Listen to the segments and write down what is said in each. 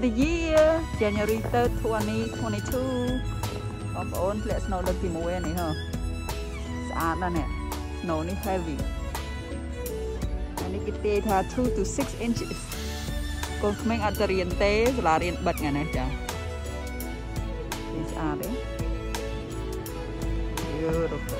the year, January 3rd, 2022. Of all, let's know the team away, huh? Snow is heavy. And it get 2 to 6 inches. Con make at the riente, la rient but nganaja. These are they. Beautiful.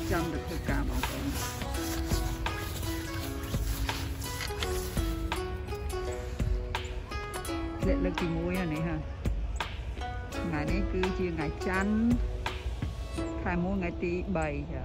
Trong được tất cả mọi người. Lệ lực thì muối này ha. Ngày này cứ chia ngày chăn, khai mua ngày tí 7 hả.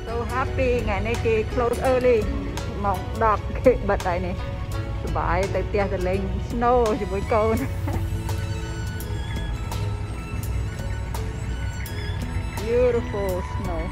so happy ថ្ងៃនេះគេ close early ម៉ោង 10 គេបិទហើយនេះសប្បាយទៅផ្ទះទៅលេង snow ជាមួយកូន beautiful snow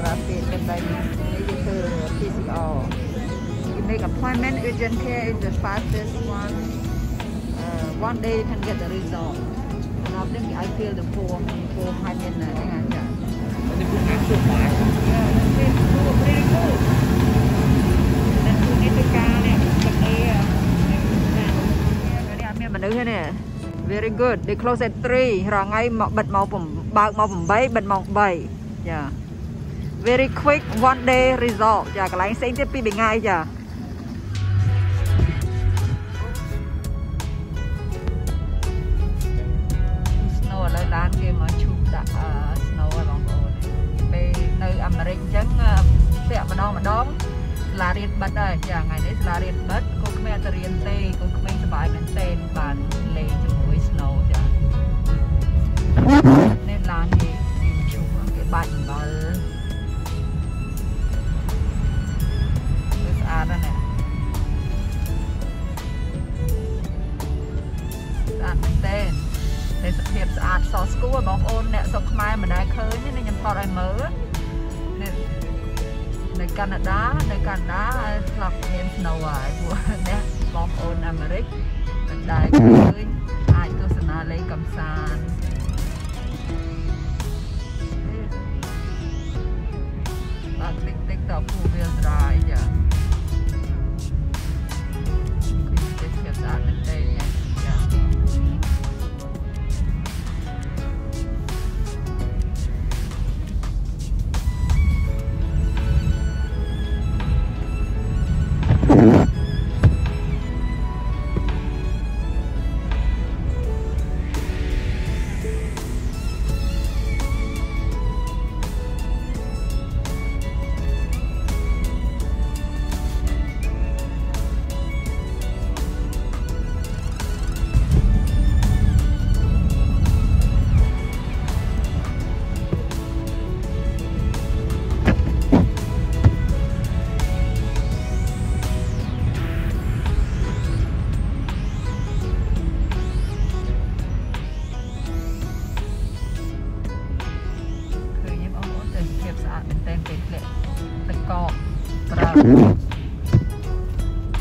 rapid negative PCR. You make appointment, urgent care is the fastest one. One day you can get the result. And after I fill the form 5 minutes. And the book is so fast. Yeah, that's really good. Then you need to go there, very good. They close at 3. Rang ngay bật màu bạc màu 8 bật màu 7. Yeah. Very quick, one day result. Dạ, cái lái xe tiếp bị ngay dạ. Snow ở đây đàn kia mà chụp đã snow ở lòng ồn. Về nơi America chẳng sẽ mà đón là riêng bật đây. Dạ, ngày đấy là riêng bật. Cô Khmer ta riêng tê, cô Khmer sắp bài mình tên bàn lê cho mũi snow dạ. Nên là thì chụp cái bạch vào đó nè, sạch tên, để hiệp sạch sò school bóng ôn nè, sọc mai mà đã khơi nên nhầm thọ ai mới, nơi Canada lọc hiệp snow ai của nè, bóng ôn America, mình đại khơi, ai tôi sẽ nói lấy cầm sàn, bạn tích tập phụ viên drive giờ.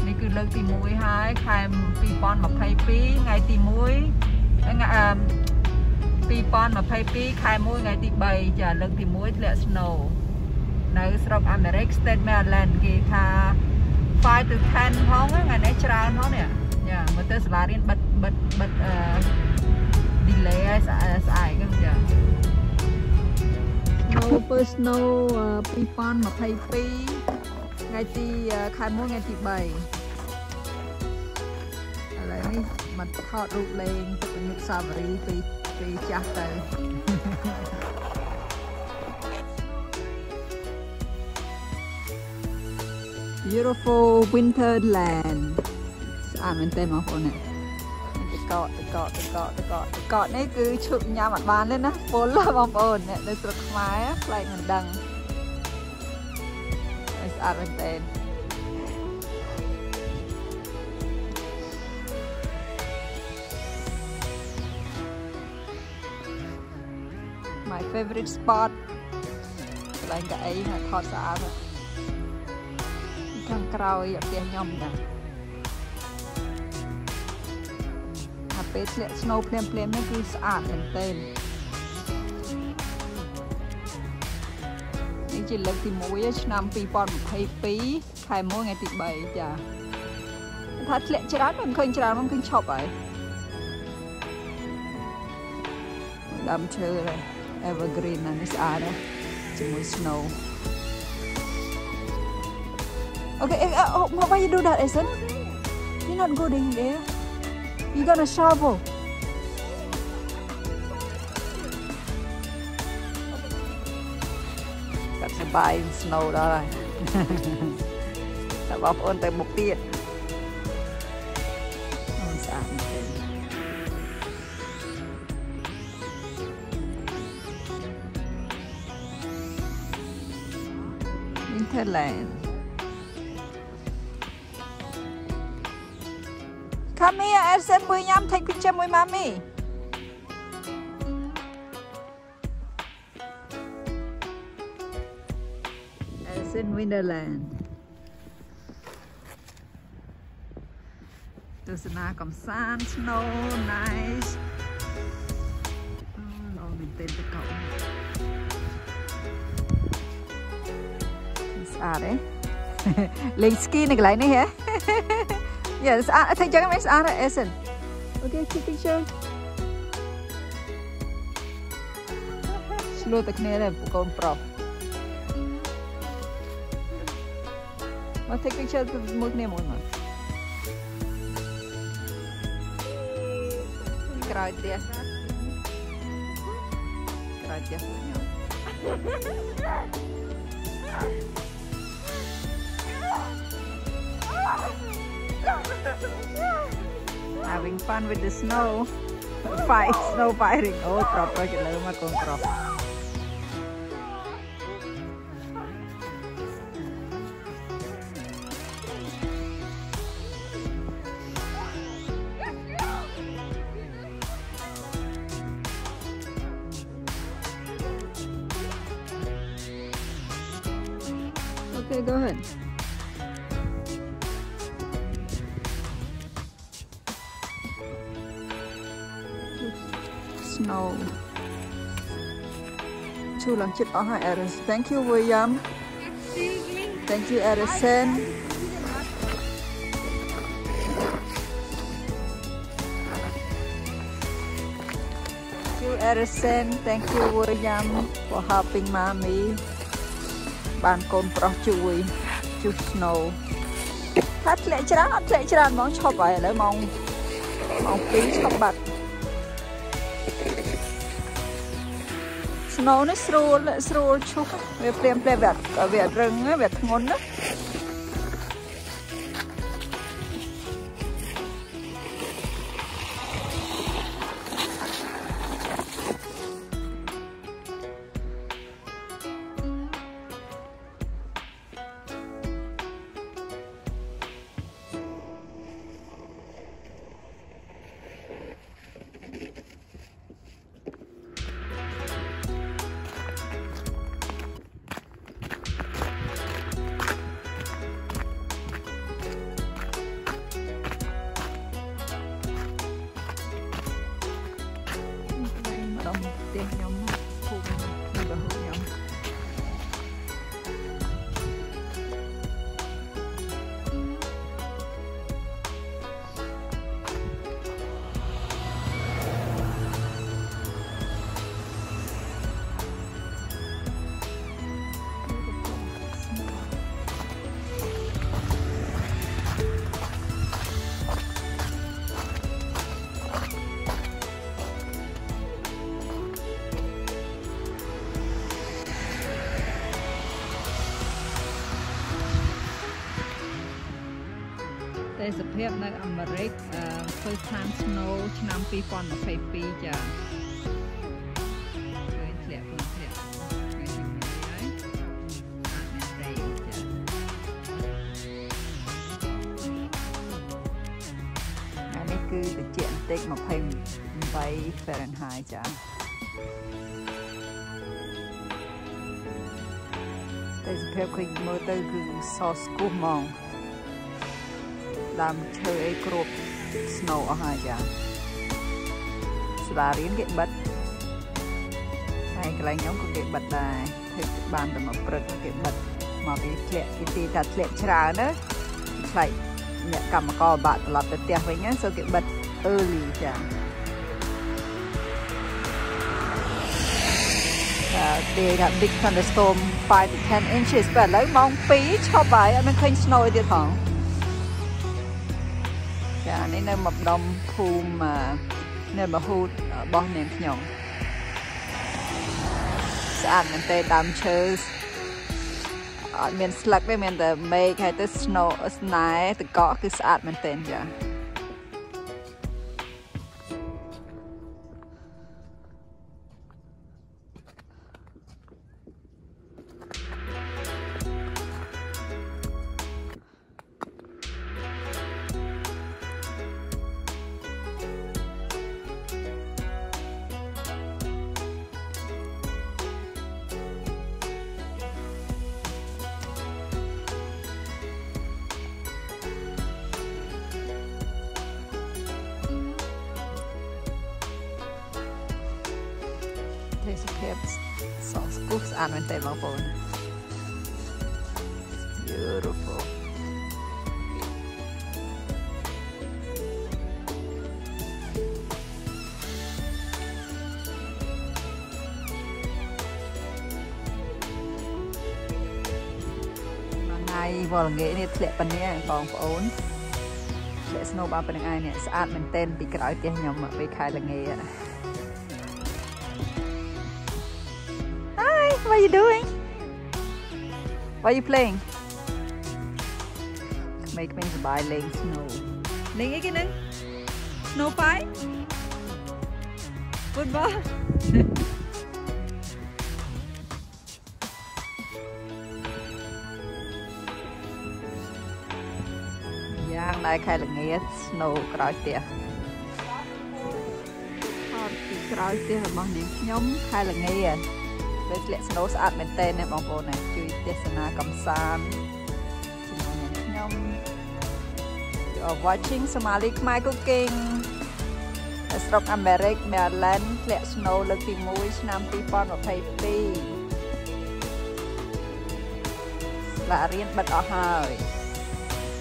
Này cứ lần tí mũi hai khai pi pon mà pay pi ngày tí mũi pi pon mà pay pi khai mũi ngày tí 3 chả lần tí mũi lệ snow nơi sọc America State Maryland kia tha 5 to 10 phong á ngày nãy trao nó nè nha mà tới là riêng bật delay sai cái gì snow first snow pi pon mà pay pi ngày tí khai mũi ngày tí 3 lại này mặt thọt rụt lên tự nhiên sao vậy pi chặt tới beautiful winterland ស្អាតមែនទេបងប្អូននេះកកនេះគឺឈប់ញ៉ាំអត់បានទេណាពលបងប្អូនអ្នកនៅស្រុកខ្មែរផ្លែកមិនដឹង ស្អាតមែនតើ My favorite spot កន្លែងកៅអីណាថតស្អាតខាងក្រោយផ្ទះខ្ញុំចាតែពេលធ្លាក់ snow ភ្លាមៗនេះគឺស្អាតមែនទែននេះជាលើកទី1ឆ្នាំ 2022 ខែ 1 ថ្ងៃទី 3 ចាថាធ្លាក់ច្រើនមិនឃើញច្រើនមិនឃើញឈប់ហើយដើមឈើហើយ evergreen ណានេះស្អាតណាស់ជាមួយ snow Okay, why you do that, Essen? You're not going there. You're gonna shovel. Cắt sẽ bay snow đó rồi. Đã bóp ôn tới một tiết. Không sao. Winterland. Come here, Essen, take picture with mommy. Essen, Winterland. There's an arc of sun, snow, nice. Oh, mình tên tôi cậu. À đấy. Lên ski này cái này hả? Yes, I think you're going to miss Essen. Okay, take picture. Slow the camera, con pro. Mà take picture with một nêm một mà. Cry there. Cry there for nhau. Having fun with the snow. Snow fighting. Oh, proper cái lời mà con prop. Okay, go ahead. Snow. Chu lần chích ở hai Eris. Thank you, William. Thank you, Edison. Thank you, Edison. Thank you, William, for helping mommy. Ban con pro chui snow. Thắt lệ chán mong chọc vậy lấy mong tí chọc bật. Snow nó sroll chúc về plem vẹt rừng vẹt ngôn đó. There's a pair of America first time snow ឆ្នាំ 2022 ចា ឃើញធ្លាក់ថ្ងៃទី 1 ហើយ អានតែចា គឺត្រជាក់បន្តិច28 Fahrenheit ចាតែសភាពឃើញមើលទៅគឺសស្គូសហ្មងដើមឈើអីគ្រប snow អស់ហើយចាសាលារៀនគេបិទហើយកន្លែងខ្ញុំក៏គេបិទដែរធ្វើបានតែមកព្រឹកគេបិទមកពីធ្លាក់ទីថាធ្លាក់ច្រើនណាខ្លាចអ្នកកម្មករបាក់ត្រឡប់ទៅផ្ទះវិញណាសូគេបិទ early ចាthey got big thunderstorm 5 to 10 inches តែឥឡូវម៉ោង 2 ឈប់ហើយអត់មានឃើញ snow ទៀតផងចានេះនៅមកដុំភូមិនៅមហូតរបស់នាងខ្ញុំស្អាតមែនទេដើមឈើអត់មានស្លឹកទេមានតែមេឃហើយទៅ snow ស្នែទឹកកកគឺស្អាតមែនទេចាទេសភាពសស្គូសស្អាតមែនទេបងប្អូន beautiful ថ្ងៃវល់ល្ងាចនេះធ្លាក់ប៉ុណ្ណេះបងប្អូនធ្លាក់ snow បានប៉ុណ្្នឹងឯងនេះស្អាតមែនទេពីក្រោយផ្ទះខ្ញុំពេលខែល្ងាចWhat are you doing? What are you playing? ក្មេងៗសប្បាយលេង snow លេងអីគេហ្នឹង snow fight football យ៉ាងដែរខែល្ងាច snow ក្រោយផ្ទះអត់ពីក្រោយផ្ទះរបស់នាងខ្ញុំខែល្ងាចលើធ្លាក់ snow ស្អាតមែនតើណាបងប្អូនណាជួយទេសនាកម្សាន្តជាមួយនឹងខ្ញុំ You are watching Somaly Khmer cooking ស្រុកអាមេរិក Maryland ធ្លាក់ snow លើកទី1ឆ្នាំ2022សាលារៀនបិទអស់ហើយ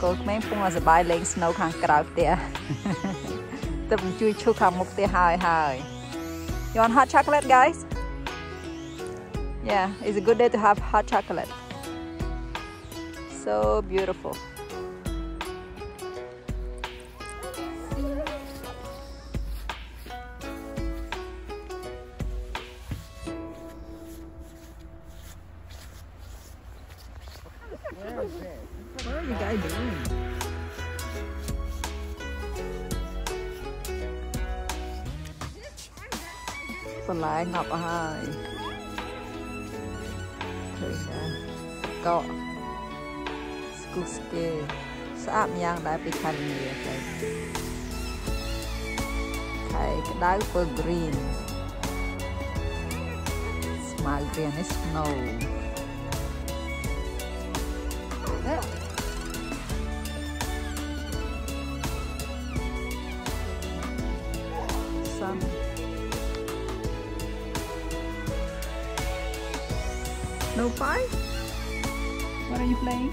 កូនក្មេងពុំសប្បាយលេង snow ខាងក្រៅផ្ទះទៅជួយឈូសខាងមុខផ្ទះហើយ You want hot chocolate guys? Yeah, it's a good day to have hot chocolate. So beautiful. What are you guys doing? Còn lại ngọc hai. ឃើញណាកកស្គូស្កេស្អាតម្យ៉ាងដែរពីខែល្ងាចទៅខែក្តៅពើ green ស្មៅ green នេះ snow sun No fight? What are you playing?